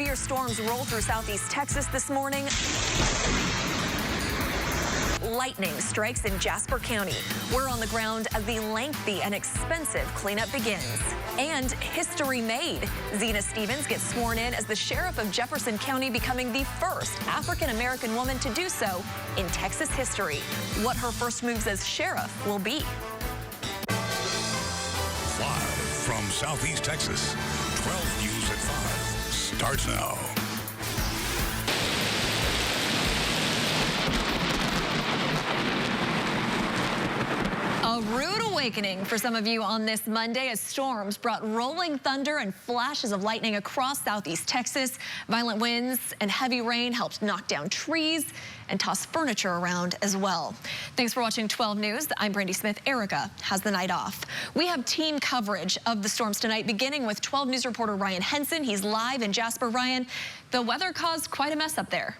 severe storms roll through southeast Texas this morning. Lightning strikes in Jasper County. We're on the ground as the lengthy and expensive cleanup begins. And history made. Zena Stevens gets sworn in as the sheriff of Jefferson County, becoming the first African-American woman to do so in Texas history. What her first moves as sheriff will be. Live from Southeast Texas, 12 News at 5 starts now. A rude awakening for some of you on this Monday as storms brought rolling thunder and flashes of lightning across southeast Texas. Violent winds and heavy rain helped knock down trees and toss furniture around as well. Thanks for watching 12 News. I'm Brandy Smith. Erica has the night off. We have team coverage of the storms tonight, beginning with 12 News reporter Ryan Henson. He's live in Jasper. Ryan, the weather caused quite a mess up there.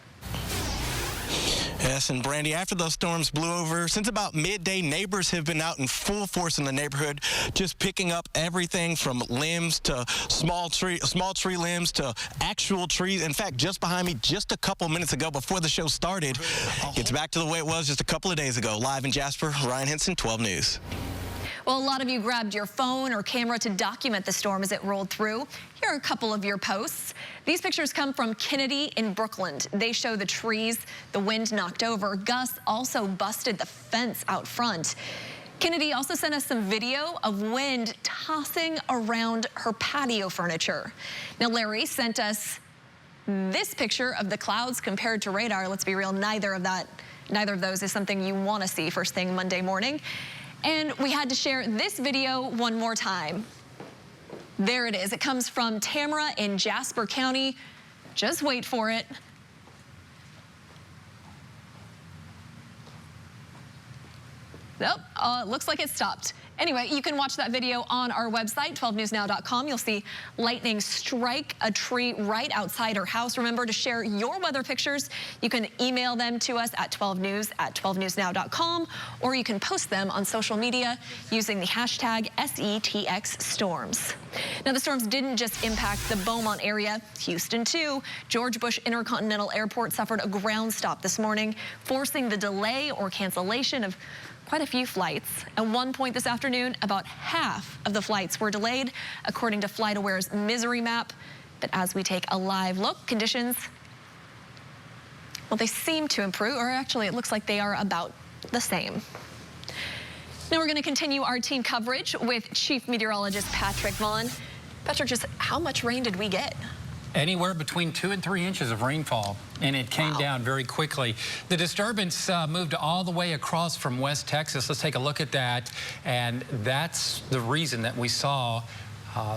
Yes, and Brandy, after those storms blew over, since about midday, neighbors have been out in full force in the neighborhood, just picking up everything from limbs to small tree limbs to actual trees. In fact, just behind me, just a couple minutes ago before the show started, it's back to the way it was just a couple of days ago. Live in Jasper, Ryan Henson, 12 News. Well, a lot of you grabbed your phone or camera to document the storm as it rolled through. Here are a couple of your posts. These pictures come from Kennedy in Brookland. They show the trees the wind knocked over. Gusts also busted the fence out front. Kennedy also sent us some video of wind tossing around her patio furniture. Now, Larry sent us this picture of the clouds compared to radar. Let's be real, neither of those is something you want to see first thing Monday morning. And we had to share this video one more time. There it is. It comes from Tamara in Jasper County. Just wait for it. Nope, looks like it stopped. Anyway, you can watch that video on our website, 12newsnow.com. You'll see lightning strike a tree right outside her house. Remember to share your weather pictures. You can email them to us at 12news@12newsnow.com, or you can post them on social media using the hashtag SETXstorms. Now, the storms didn't just impact the Beaumont area. Houston, too. George Bush Intercontinental Airport suffered a ground stop this morning, forcing the delay or cancellation of quite a few flights. At one point this afternoon, about half of the flights were delayed, according to FlightAware's misery map. But as we take a live look, conditions, well, they seem to improve, or actually it looks like they are about the same. Now we're going to continue our team coverage with Chief Meteorologist Patrick Vaughn. Patrick, just how much rain did we get? Anywhere between 2 and 3 inches of rainfall, and it came down very quickly. The disturbance moved all the way across from West Texas. Let's take a look at that, and that's the reason that we saw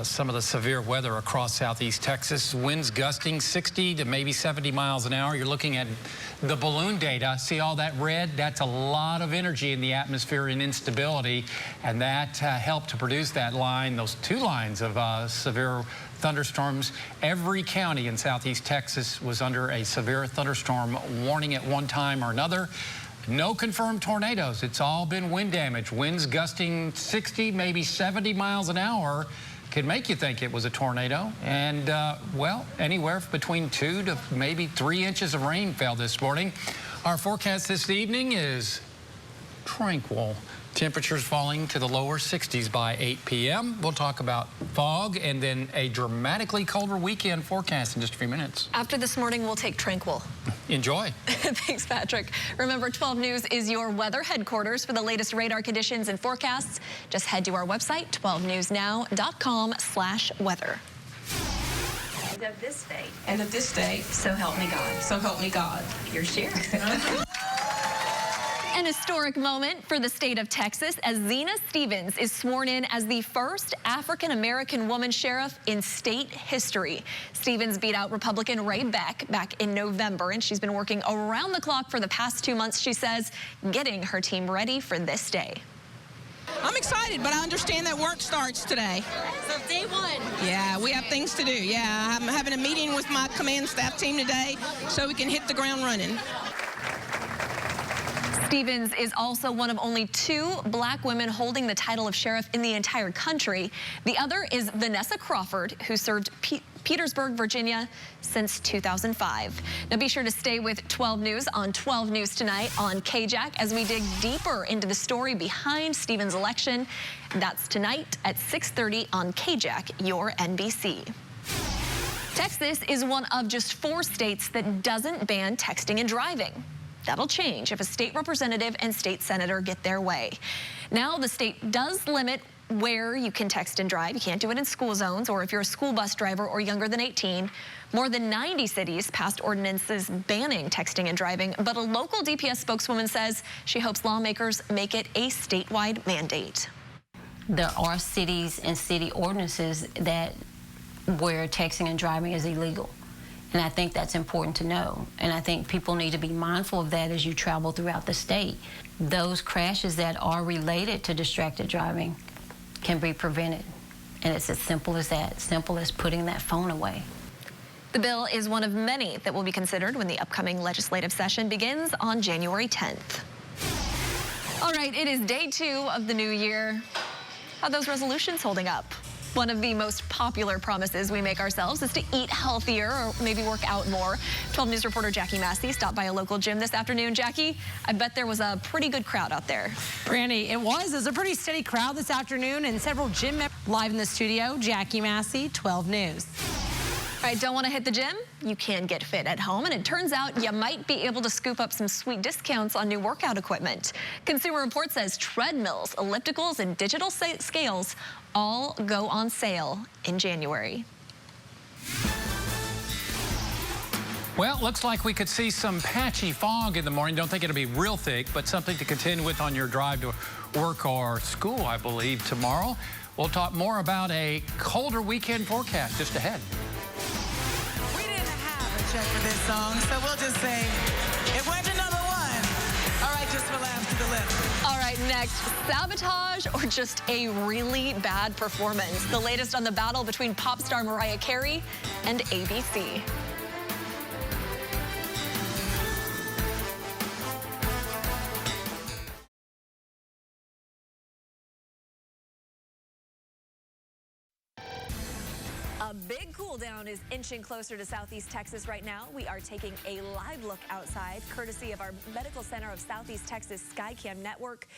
some of the severe weather across southeast Texas. Winds gusting 60 to maybe 70 miles an hour. You're looking at the balloon data. See all that red? That's a lot of energy in the atmosphere and instability, and that helped to produce that line, those two lines of severe thunderstorms. Every county in southeast Texas was under a severe thunderstorm warning at one time or another. No confirmed tornadoes. It's all been wind damage. Winds gusting 60, maybe 70 miles an hour could make you think it was a tornado. And, well, anywhere between 2 to maybe 3 inches of rain fell this morning. Our forecast this evening is tranquil. Temperatures falling to the lower 60s by 8 p.m. We'll talk about fog and then a dramatically colder weekend forecast in just a few minutes. After this morning, we'll take tranquil. Enjoy. Thanks, Patrick. Remember, 12 News is your weather headquarters. For the latest radar conditions and forecasts, just head to our website, 12newsnow.com/weather. And of this day. And of this day. So help me God. So help me God. Your sheriff. An historic moment for the state of Texas as Zena Stevens is sworn in as the first African-American woman sheriff in state history. Stevens beat out Republican Ray Beck back in November, and she's been working around the clock for the past 2 months, she says, getting her team ready for this day. I'm excited, but I understand that work starts today. So day one. Yeah, we have things to do. Yeah, I'm having a meeting with my command staff team today so we can hit the ground running. Stevens is also one of only 2 black women holding the title of sheriff in the entire country. The other is Vanessa Crawford, who served Petersburg, Virginia since 2005. Now be sure to stay with 12 News on 12 News tonight on K-JAC as we dig deeper into the story behind Stevens' election. That's tonight at 6:30 on K-JAC, your NBC. Texas is one of just 4 states that doesn't ban texting and driving. That'll change if a state representative and state senator get their way. Now the state does limit where you can text and drive. You can't do it in school zones or if you're a school bus driver or younger than 18. More than 90 cities passed ordinances banning texting and driving, but a local DPS spokeswoman says she hopes lawmakers make it a statewide mandate. There are cities and city ordinances that where texting and driving is illegal. And I think that's important to know. And I think people need to be mindful of that as you travel throughout the state. Those crashes that are related to distracted driving can be prevented. And it's as simple as that, simple as putting that phone away. The bill is one of many that will be considered when the upcoming legislative session begins on January 10th. All right, it is day 2 of the new year. How are those resolutions holding up? One of the most popular promises we make ourselves is to eat healthier or maybe work out more. 12 News reporter Jackie Massey stopped by a local gym this afternoon. Jackie, I bet there was a pretty good crowd out there. Brandy, it was a pretty steady crowd this afternoon and several gym members live in the studio. Jackie Massey, 12 News. All right, don't want to hit the gym? You can get fit at home, and it turns out you might be able to scoop up some sweet discounts on new workout equipment. Consumer Report says treadmills, ellipticals, and digital scales all go on sale in January. Well, it looks like we could see some patchy fog in the morning. Don't think it'll be real thick, but something to contend with on your drive to work or school, I believe, tomorrow. We'll talk more about a colder weekend forecast just ahead. Check for this song, so we'll just say it went another one. All right, just relax to the left. All right, next, sabotage or just a really bad performance. The latest on the battle between pop star Mariah Carey and ABC. A big cool down is inching closer to Southeast Texas right now. We are taking a live look outside, courtesy of our Medical Center of Southeast Texas Skycam network.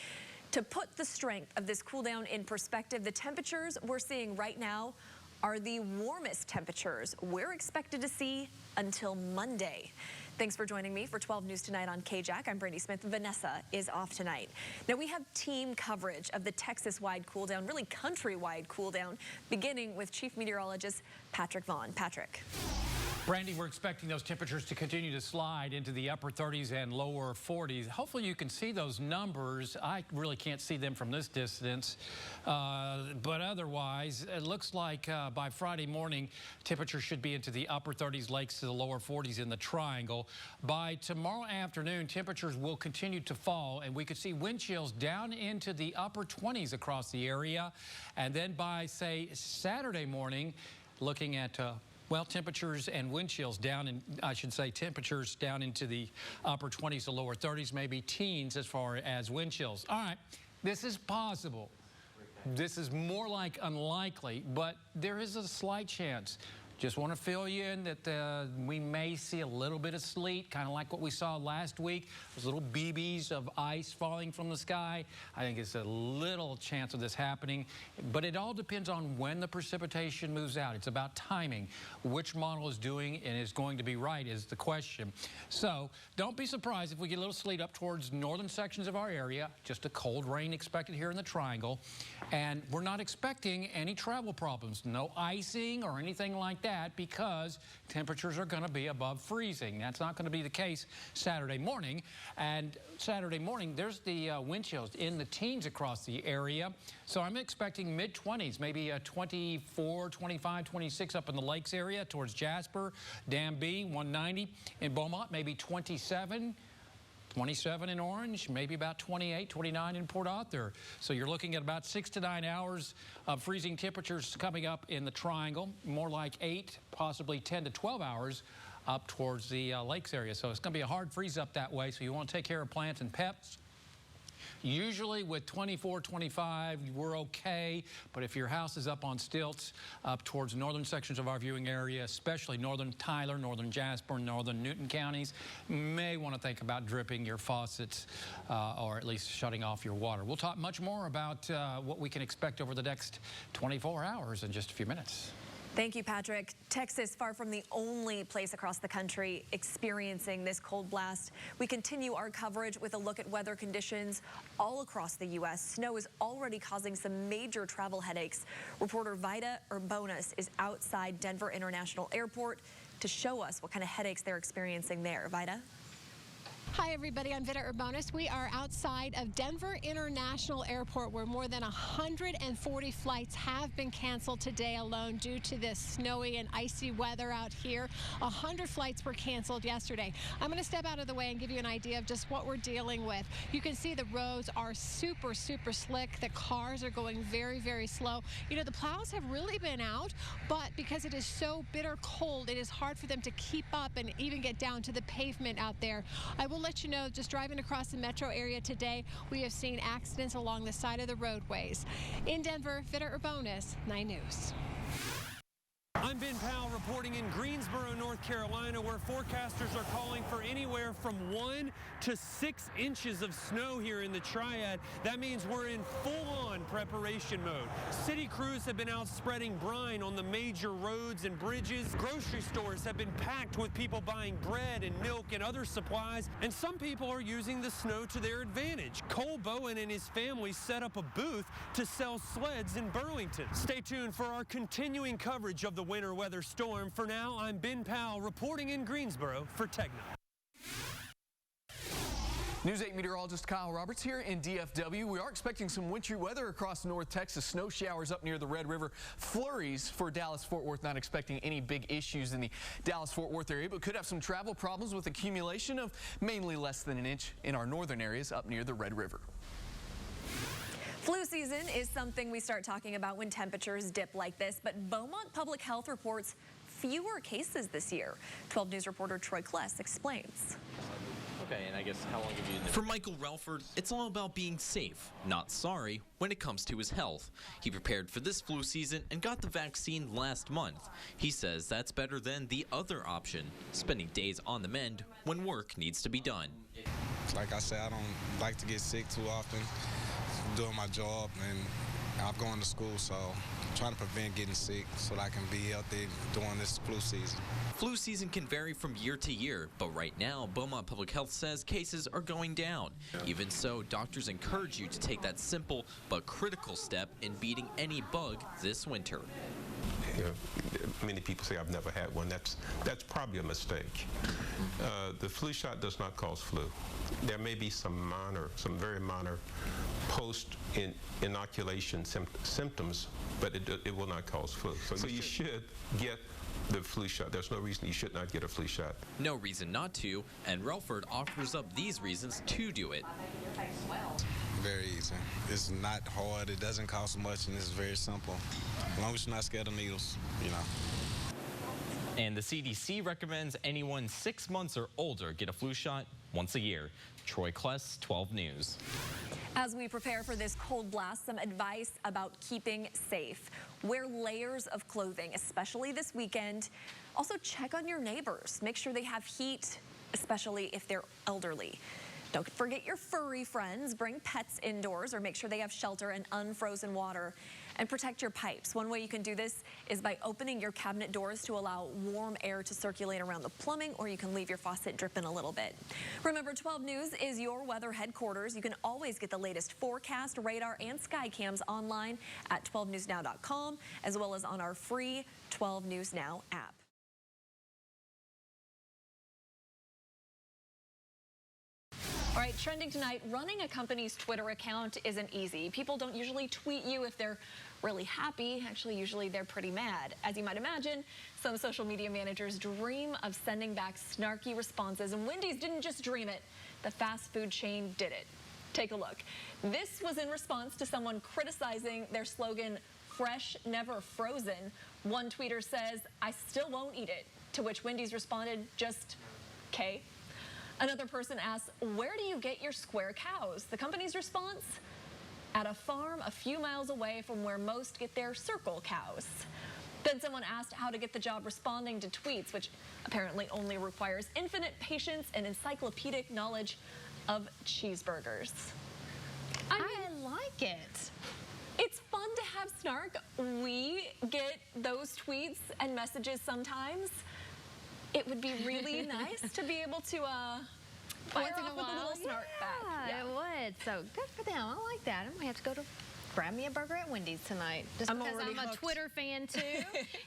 To put the strength of this cool down in perspective, the temperatures we're seeing right now are the warmest temperatures we're expected to see until Monday. Thanks for joining me for 12 News Tonight on K-JAC. I'm Brandy Smith. Vanessa is off tonight. Now we have team coverage of the Texas-wide cool down, really country-wide cool down, beginning with Chief Meteorologist Patrick Vaughn. Patrick. Brandy, we're expecting those temperatures to continue to slide into the upper 30s and lower 40s. Hopefully you can see those numbers. I really can't see them from this distance, but otherwise it looks like by Friday morning temperatures should be into the upper 30s, lakes to the lower 40s in the triangle. By tomorrow afternoon, temperatures will continue to fall, and we could see wind chills down into the upper 20s across the area. And then by, say, Saturday morning, looking at well, temperatures and wind chills down in, I should say, temperatures down into the upper 20s to lower 30s, maybe teens as far as wind chills. All right, this is possible. This is more like unlikely, but there is a slight chance. Just want to fill you in that we may see a little bit of sleet, kind of like what we saw last week. Those little BBs of ice falling from the sky. I think it's a little chance of this happening, but it all depends on when the precipitation moves out. It's about timing. Which model is doing and is going to be right is the question. So don't be surprised if we get a little sleet up towards northern sections of our area. Just a cold rain expected here in the triangle. And we're not expecting any travel problems. No icing or anything like that, because temperatures are going to be above freezing. That's not going to be the case Saturday morning. And Saturday morning, there's the wind chills in the teens across the area. So I'm expecting mid-20s, maybe 24, 25, 26 up in the lakes area towards Jasper, Danby, 190. In Beaumont, maybe 27. 27 in Orange, maybe about 28, 29 in Port Arthur. So you're looking at about 6 to 9 hours of freezing temperatures coming up in the triangle, more like 8, possibly 10 to 12 hours up towards the lakes area. So it's going to be a hard freeze up that way. So you want to take care of plants and pets. Usually with 24, 25, we're okay. But if your house is up on stilts, up towards northern sections of our viewing area, especially northern Tyler, northern Jasper, northern Newton counties, may want to think about dripping your faucets or at least shutting off your water. We'll talk much more about what we can expect over the next 24 hours in just a few minutes. Thank you, Patrick. Texas, far from the only place across the country experiencing this cold blast. We continue our coverage with a look at weather conditions all across the U.S. Snow is already causing some major travel headaches. Reporter Vida Urbonis is outside Denver International Airport to show us what kind of headaches they're experiencing there. Vida? Hi, everybody. I'm Vida Urbonis. We are outside of Denver International Airport, where more than 140 flights have been canceled today alone due to this snowy and icy weather out here. 100 flights were canceled yesterday. I'm going to step out of the way and give you an idea of just what we're dealing with. You can see the roads are super, super slick. The cars are going very, very slow. You know, the plows have really been out, but because it is so bitter cold, it is hard for them to keep up and even get down to the pavement out there. I will let you know, just driving across the metro area today, we have seen accidents along the side of the roadways. In Denver, Vida Urbonis, 9 News. I'm Ben Powell reporting in Greensboro, North Carolina, where forecasters are calling for anywhere from 1 to 6 inches of snow here in the Triad. That means we're in full-on preparation mode. City crews have been out spreading brine on the major roads and bridges. Grocery stores have been packed with people buying bread and milk and other supplies, and some people are using the snow to their advantage. Cole Bowen and his family set up a booth to sell sleds in Burlington. Stay tuned for our continuing coverage of the winter weather storm. For now, I'm Ben Powell reporting in Greensboro for TechNet. News 8 meteorologist Kyle Roberts here in DFW. We are expecting some wintry weather across North Texas. Snow showers up near the Red River. Flurries for Dallas-Fort Worth. Not expecting any big issues in the Dallas-Fort Worth area, but could have some travel problems with accumulation of mainly less than an inch in our northern areas up near the Red River. Flu season is something we start talking about when temperatures dip like this, but Beaumont Public Health reports fewer cases this year. 12 News reporter Troy Kless explains. Okay, and I guess how long have you... For Michael Relford, it's all about being safe, not sorry, when it comes to his health. He prepared for this flu season and got the vaccine last month. He says that's better than the other option, spending days on the mend when work needs to be done. Like I said, I don't like to get sick too often. I'm doing my job and I'm going to school, so I'm trying to prevent getting sick so that I can be healthy during this flu season. Flu season can vary from year to year, but right now, Beaumont Public Health says cases are going down. Even so, doctors encourage you to take that simple but critical step in beating any bug this winter. You know, many people say I've never had one. That's probably a mistake. The flu shot does not cause flu. There may be some very minor post-inoculation symptoms, but it will not cause flu. So you should get the flu shot. There's no reason you should not get a flu shot. No reason not to, and Relford offers up these reasons to do it. Very easy. It's not hard, it doesn't cost much, and it's very simple. As long as you're not scared of needles, you know. And the CDC recommends anyone 6 months or older get a flu shot once a year. Troy Kless, 12 News. As we prepare for this cold blast, some advice about keeping safe. Wear layers of clothing, especially this weekend. Also, check on your neighbors. Make sure they have heat, especially if they're elderly. Don't forget your furry friends. Bring pets indoors or make sure they have shelter and unfrozen water. And protect your pipes. One way you can do this is by opening your cabinet doors to allow warm air to circulate around the plumbing, or you can leave your faucet dripping a little bit. Remember, 12 News is your weather headquarters. You can always get the latest forecast, radar, and sky cams online at 12newsnow.com, as well as on our free 12 News Now app. All right, trending tonight, running a company's Twitter account isn't easy. People don't usually tweet you if they're really happy. Actually, usually they're pretty mad. As you might imagine, some social media managers dream of sending back snarky responses, and Wendy's didn't just dream it. The fast food chain did it. Take a look. This was in response to someone criticizing their slogan, "Fresh, never frozen." One tweeter says, "I still won't eat it." to which Wendy's responded, just K. Another person asked, where do you get your square cows? The company's response, at a farm a few miles away from where most get their circle cows. Then someone asked how to get the job responding to tweets, which apparently only requires infinite patience and encyclopedic knowledge of cheeseburgers. I like it. It's fun to have snark. We get those tweets and messages sometimes. It would be really nice to be able to fire off with a little snark back. Yeah, it would. So good for them. I like that. I might have to go to grab me a burger at Wendy's tonight. Just because I'm a Twitter fan too.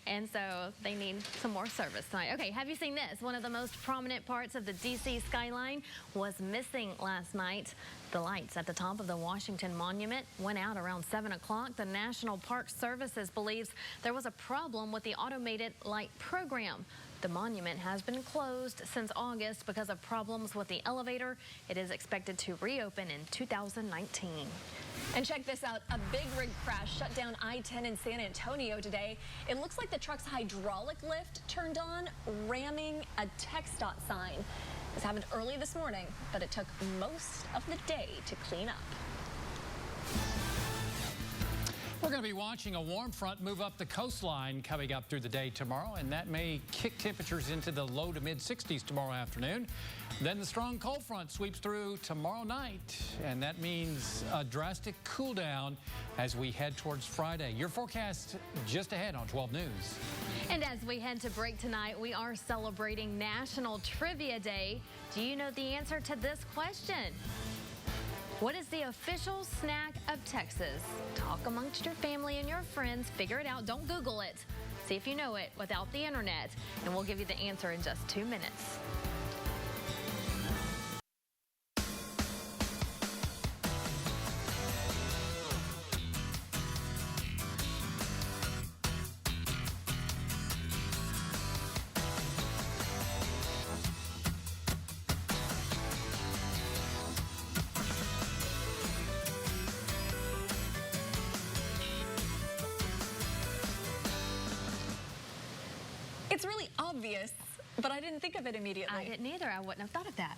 And so they need some more service tonight. Okay, have you seen this? One of the most prominent parts of the DC skyline was missing last night. The lights at the top of the Washington Monument went out around 7 o'clock. The National Park Services believes there was a problem with the automated light program. The monument has been closed since August because of problems with the elevator. It is expected to reopen in 2019. And check this out, a big rig crash shut down I-10 in San Antonio today. It looks like the truck's hydraulic lift turned on, ramming a TxDOT sign. This happened early this morning, but it took most of the day to clean up. We're going to be watching a warm front move up the coastline coming up through the day tomorrow, and that may kick temperatures into the low to mid 60s tomorrow afternoon. Then the strong cold front sweeps through tomorrow night, and that means a drastic cool down as we head towards Friday. Your forecast just ahead on 12 News. And as we head to break tonight, we are celebrating National Trivia Day. Do you know the answer to this question? What is the official snack of Texas? Talk amongst your family and your friends. Figure it out. Don't Google it. See if you know it without the internet. And we'll give you the answer in just 2 minutes. It's really obvious, but I didn't think of it immediately. I didn't either. I wouldn't have thought of that.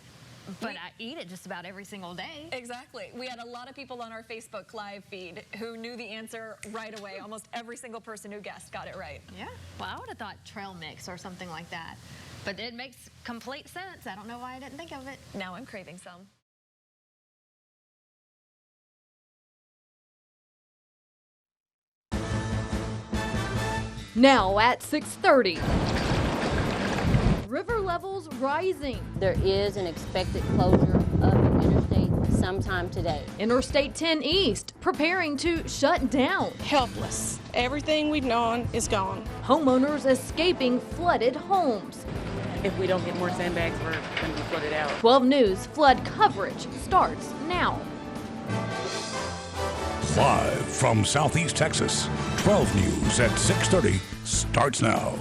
But I eat it just about every single day. Exactly. We had a lot of people on our Facebook Live feed who knew the answer right away. Almost every single person who guessed got it right. Yeah. Well, I would have thought trail mix or something like that. But it makes complete sense. I don't know why I didn't think of it. Now I'm craving some. Now at 6:30. River levels rising. There is an expected closure of the interstate sometime today. Interstate 10 East preparing to shut down. Helpless. Everything we've known is gone. Homeowners escaping flooded homes. If we don't get more sandbags, we're going to be flooded out. 12 News flood coverage starts now. Live from Southeast Texas, 12 News at 6:30 starts now.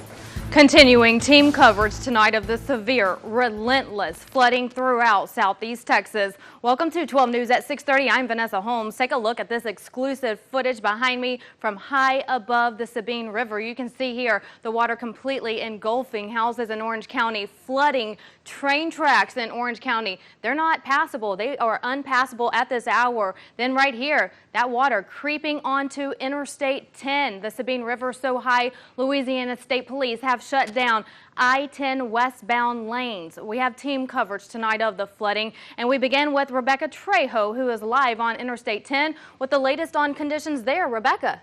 Continuing team coverage tonight of the severe, relentless flooding throughout Southeast Texas. Welcome to 12 News at 6:30. I'm Vanessa Holmes. Take a look at this exclusive footage behind me from high above the Sabine River. You can see here the water completely engulfing houses in Orange County, flooding train tracks in Orange County. They're not passable. They are unpassable at this hour. Then right here, that water creeping onto Interstate 10. The Sabine River so high, Louisiana State Police have shut down I-10 westbound lanes. We have team coverage tonight of the flooding, and we begin with Rebecca Trejo, who is live on Interstate 10 with the latest on conditions there. Rebecca.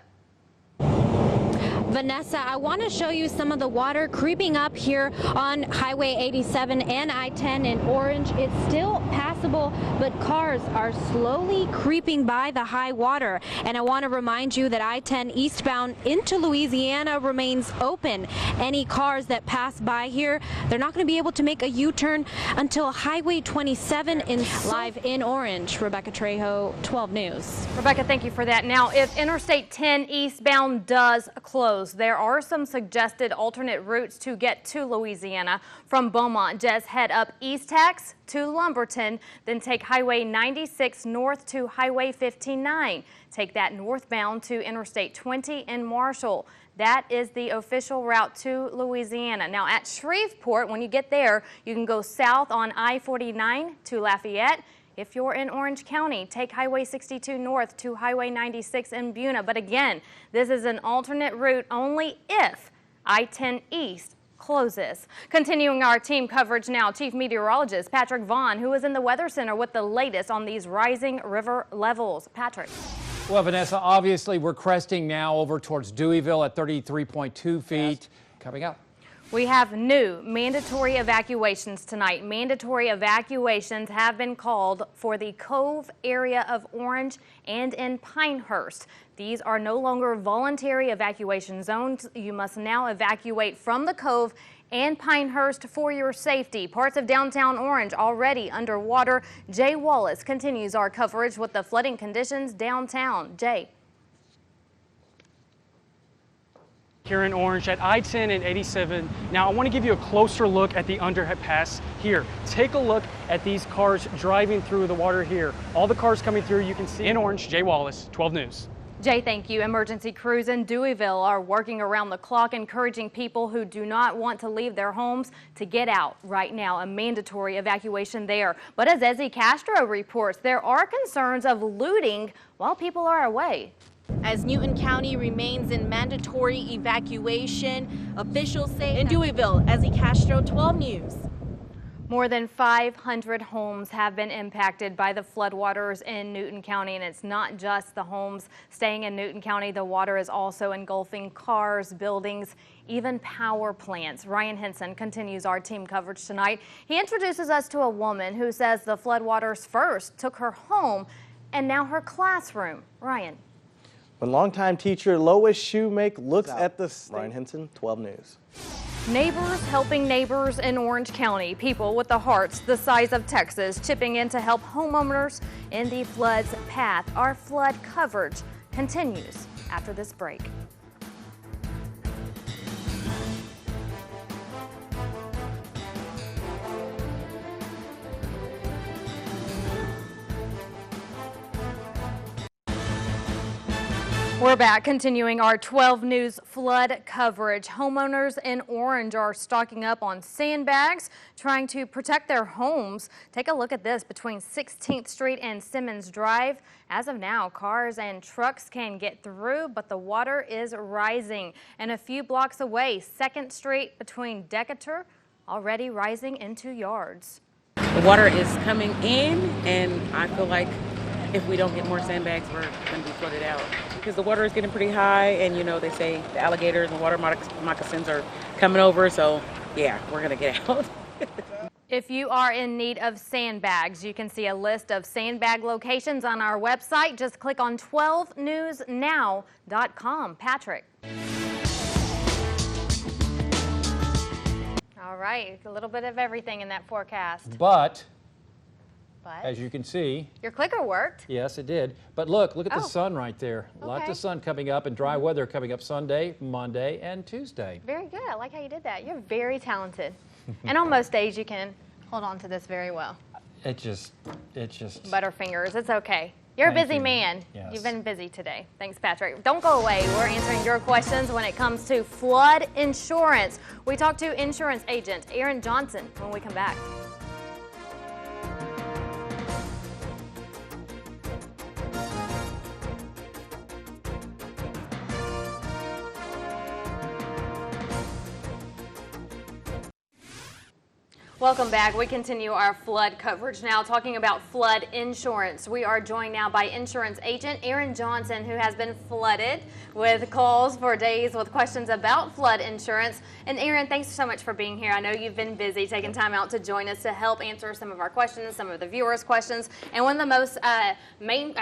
Vanessa, I want to show you some of the water creeping up here on Highway 87 and I-10 in Orange. It's still passable, but cars are slowly creeping by the high water. And I want to remind you that I-10 eastbound into Louisiana remains open. Any cars that pass by here, they're not going to be able to make a U-turn until Highway 27 live in Orange. Rebecca Trejo, 12 News. Rebecca, thank you for that. Now, if Interstate 10 eastbound does close, there are some suggested alternate routes to get to Louisiana. From Beaumont, just head up East Tex to Lumberton, Then take Highway 96 north to Highway 59. Take that northbound to Interstate 20 in Marshall. That is the official route to Louisiana. Now at Shreveport, when you get there, you can go south on I-49 to Lafayette. If you're in Orange County, take Highway 62 north to Highway 96 in Beaumont. But again, this is an alternate route only if I-10 East closes. Continuing our team coverage now, Chief Meteorologist Patrick Vaughn, who is in the Weather Center with the latest on these rising river levels. Patrick. Well, Vanessa, obviously we're cresting now over towards Deweyville at 33.2 feet. Coming up. We have new mandatory evacuations tonight. Mandatory evacuations have been called for the Cove area of Orange and in Pinehurst. These are no longer voluntary evacuation zones. You must now evacuate from the Cove and Pinehurst for your safety. Parts of downtown Orange already underwater. Jay Wallace continues our coverage with the flooding conditions downtown. Jay. Here in Orange at I-10 and 87. Now I want to give you a closer look at the underpass here. Take a look at these cars driving through the water here. All the cars coming through you can see in Orange. Jay Wallace, 12 News. Jay, thank you. Emergency crews in Deweyville are working around the clock, encouraging people who do not want to leave their homes to get out right now. A mandatory evacuation there. But as Ezzy Castro reports, there are concerns of looting while people are away. As Newton County remains in mandatory evacuation, officials say in Deweyville, Ezzy Castro, 12 News. More than 500 homes have been impacted by the floodwaters in Newton County, and it's not just the homes staying in Newton County. The water is also engulfing cars, buildings, even power plants. Ryan Henson continues our team coverage tonight. He introduces us to a woman who says the floodwaters first took her home and now her classroom. Ryan. When longtime teacher Lois Shoemake looks at the Ryan Henson, 12 News. Neighbors helping neighbors in Orange County. People with the hearts the size of Texas chipping in to help homeowners in the flood's path. Our flood coverage continues after this break. We're back, continuing our 12 News flood coverage. Homeowners in Orange are stocking up on sandbags, trying to protect their homes. Take a look at this between 16th Street and Simmons Drive. As of now, cars and trucks can get through, but the water is rising. And a few blocks away, 2nd Street between Decatur, already rising into yards. The water is coming in, and I feel like if we don't get more sandbags, we're going to be flooded out. Because the water is getting pretty high, and you know, they say the alligators and water moccasins are coming over, so yeah, we're going to get out. If you are in need of sandbags, you can see a list of sandbag locations on our website. Just click on 12newsnow.com. Patrick. All right, a little bit of everything in that forecast. But as you can see, your clicker worked. Yes, it did. But look at the sun right there. Lots of sun coming up and dry weather coming up Sunday, Monday, and Tuesday. Very good. I like how you did that. You're very talented. And on most days, you can hold on to this very well. It just. Butterfingers. It's okay. You're a busy man. Yes. You've been busy today. Thanks, Patrick. Don't go away. We're answering your questions when it comes to flood insurance. We talk to insurance agent Aaron Johnson when we come back. Welcome back. We continue our flood coverage now, talking about flood insurance. We are joined now by insurance agent Aaron Johnson, who has been flooded with calls for days with questions about flood insurance. And Aaron, thanks so much for being here. I know you've been busy taking time out to join us to help answer some of our questions, some of the viewers' questions. And one of the most the main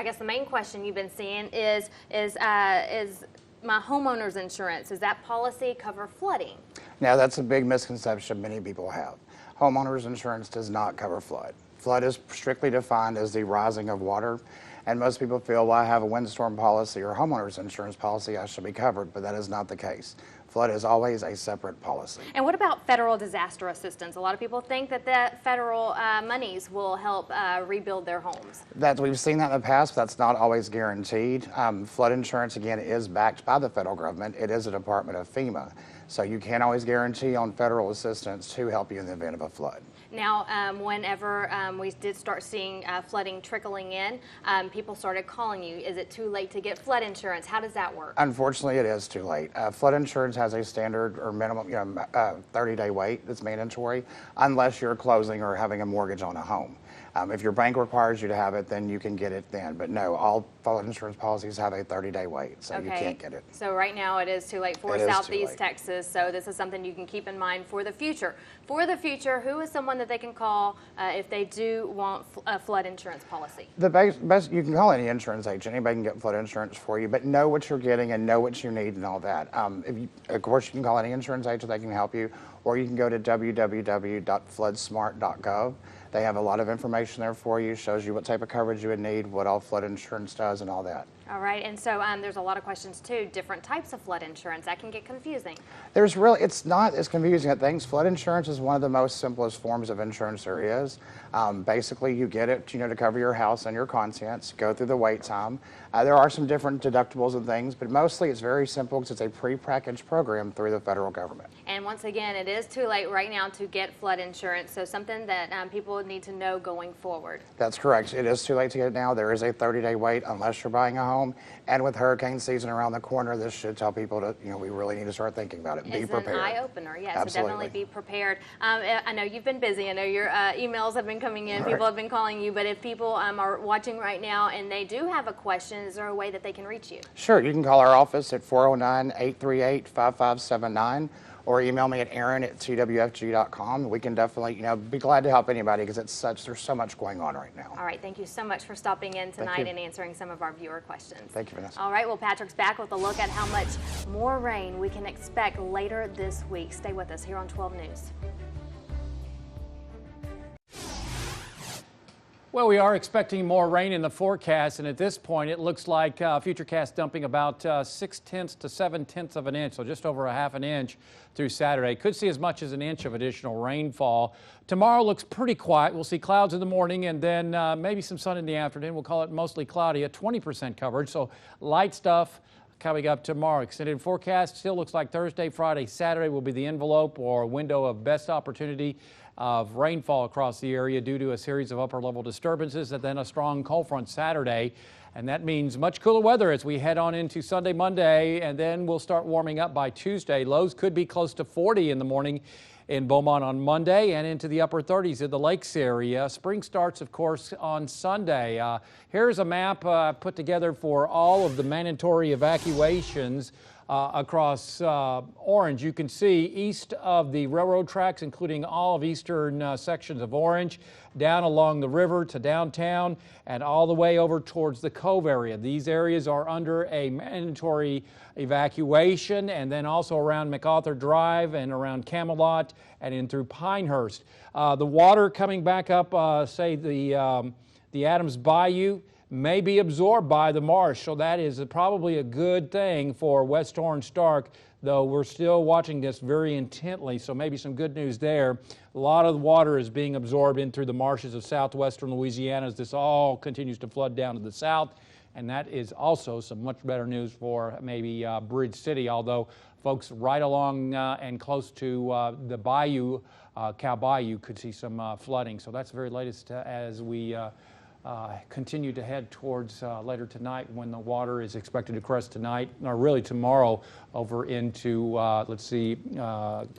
question you've been seeing is my homeowner's insurance. Does that policy cover flooding? Now, that's a big misconception many people have. Homeowners insurance does not cover flood. Flood is strictly defined as the rising of water, and most people feel, well, I have a windstorm policy or homeowners insurance policy, I should be covered, but that is not the case. Flood is always a separate policy. And what about federal disaster assistance? A lot of people think that the federal monies will help rebuild their homes. We've seen that in the past, but that's not always guaranteed. Flood insurance, again, is backed by the federal government. It is a department of FEMA. So you can't always guarantee on federal assistance to help you in the event of a flood. Now, whenever we did start seeing flooding trickling in, people started calling you. Is it too late to get flood insurance? How does that work? Unfortunately, it is too late. Flood insurance has a standard or minimum 30-day wait that's mandatory unless you're closing or having a mortgage on a home. If your bank requires you to have it, then you can get it then. But no, all flood insurance policies have a 30-day wait, so you can't get it. So right now it is too late for Southeast Texas, so this is something you can keep in mind for the future. For the future, who is someone that they can call if they do want a flood insurance policy? The best, you can call any insurance agent. Anybody can get flood insurance for you, but know what you're getting and know what you need and all that. Of course, you can call any insurance agent that can help you, or you can go to www.floodsmart.gov. They have a lot of information there for you, shows you what type of coverage you would need, what all flood insurance does, and all that. All right, and so there's a lot of questions too, different types of flood insurance. That can get confusing. It's not as confusing as things. Flood insurance is one of the most simplest forms of insurance there is. Basically, you get it, to cover your house and your contents, go through the wait time. There are some different deductibles and things, but mostly it's very simple because it's a pre-packaged program through the federal government. And once again, it is too late right now to get flood insurance, so something that people need to know going forward. That's correct. It is too late to get it now. There is a 30-day wait unless you're buying a home. And with hurricane season around the corner, this should tell people to, we really need to start thinking about it. Be prepared. It's an eye-opener, yes. Absolutely. So definitely be prepared. I know you've been busy. I know your emails have been coming in. People have been calling you. But if people are watching right now and they do have a question, is there a way that they can reach you? Sure. You can call our office at 409-838-5579. Or email me at aaron@twfg.com. We can definitely, be glad to help anybody because there's so much going on right now. All right, thank you so much for stopping in tonight and answering some of our viewer questions. Thank you, Vanessa. All right, well, Patrick's back with a look at how much more rain we can expect later this week. Stay with us here on 12 News. Well, we are expecting more rain in the forecast, and at this point, it looks like Futurecast dumping about 6/10 to 7/10 of an inch, so just over a half an inch through Saturday. Could see as much as an inch of additional rainfall. Tomorrow looks pretty quiet. We'll see clouds in the morning and then maybe some sun in the afternoon. We'll call it mostly cloudy at 20% coverage, so light stuff coming up tomorrow. Extended forecast still looks like Thursday, Friday, Saturday will be the envelope or window of best opportunity of rainfall across the area due to a series of upper level disturbances and then a strong cold front Saturday. And that means much cooler weather as we head on into Sunday, Monday, and then we'll start warming up by Tuesday. Lows could be close to 40 in the morning in Beaumont on Monday and into the upper 30s in the Lakes area. Spring starts, of course, on Sunday. Here's a map put together for all of the mandatory evacuations across Orange. You can see east of the railroad tracks, including all of eastern sections of Orange, down along the river to downtown, and all the way over towards the Cove area. These areas are under a mandatory evacuation, and then also around MacArthur Drive and around Camelot and in through Pinehurst. The water coming back up, say the Adams Bayou, may be absorbed by the marsh, so that is probably a good thing for West Orange Stark, though we're still watching this very intently, so maybe some good news there. A lot of the water is being absorbed in through the marshes of southwestern Louisiana as this all continues to flood down to the south, and that is also some much better news for maybe Bridge City, although folks right along and close to the bayou, Cow Bayou, could see some flooding. So that's the very latest as we continue to head towards later tonight when the water is expected to crest tonight, or really tomorrow, over into,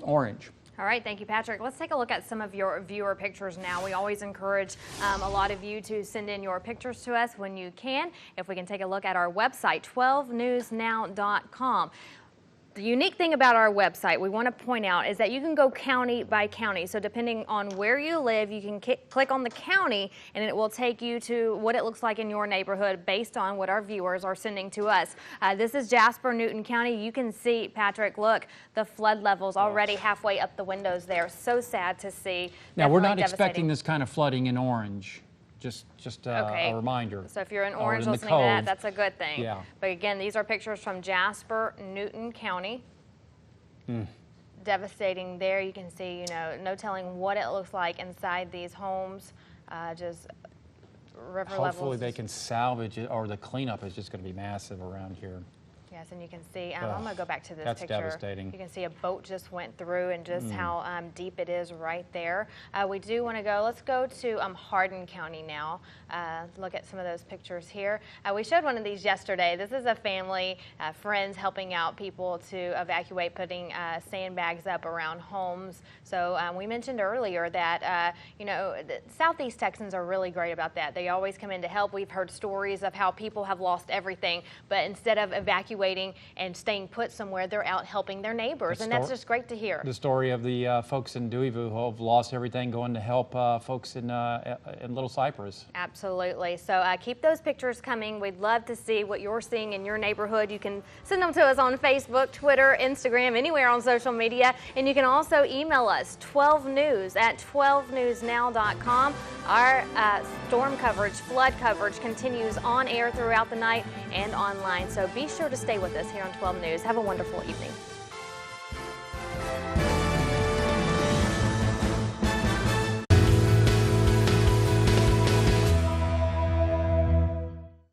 Orange. All right, thank you, Patrick. Let's take a look at some of your viewer pictures now. We always encourage a lot of you to send in your pictures to us when you can. If we can take a look at our website, 12newsnow.com. The unique thing about our website we want to point out is that you can go county by county. So depending on where you live, you can click on the county and it will take you to what it looks like in your neighborhood based on what our viewers are sending to us. This is Jasper, Newton County. You can see, Patrick, look, the flood levels already halfway up the windows there. So sad to see. Now, we're not expecting this kind of flooding in Orange. Just okay. A reminder. So if you're in Orange listening to that, that's a good thing. Yeah. But again, these are pictures from Jasper, Newton County. devastating there. You can see, you know, no telling what it looks like inside these homes. Just river levels. Hopefully they can salvage it, or the cleanup is just going to be massive around here. Yes, and you can see, I'm going to go back to this That's picture. devastating. You can see a boat just went through and just how deep it is right there. We do want to go, let's go to Hardin County now. Look at some of those pictures here. We showed one of these yesterday. This is a family, friends helping out people to evacuate, putting sandbags up around homes. So we mentioned earlier that, you know, the Southeast Texans are really great about that. They always come in to help. We've heard stories of how people have lost everything, but instead of evacuating and staying put somewhere, they're out helping their neighbors, and that's just great to hear. The story of the folks in Deweyville who have lost everything going to help folks in Little Cypress. Absolutely. So keep those pictures coming. We'd love to see what you're seeing in your neighborhood. You can send them to us on Facebook, Twitter, Instagram, anywhere on social media, and you can also email us 12news@12newsnow.com. Our storm coverage, flood coverage continues on air throughout the night and online, so be sure to stay with us here on 12 News. Have a wonderful evening.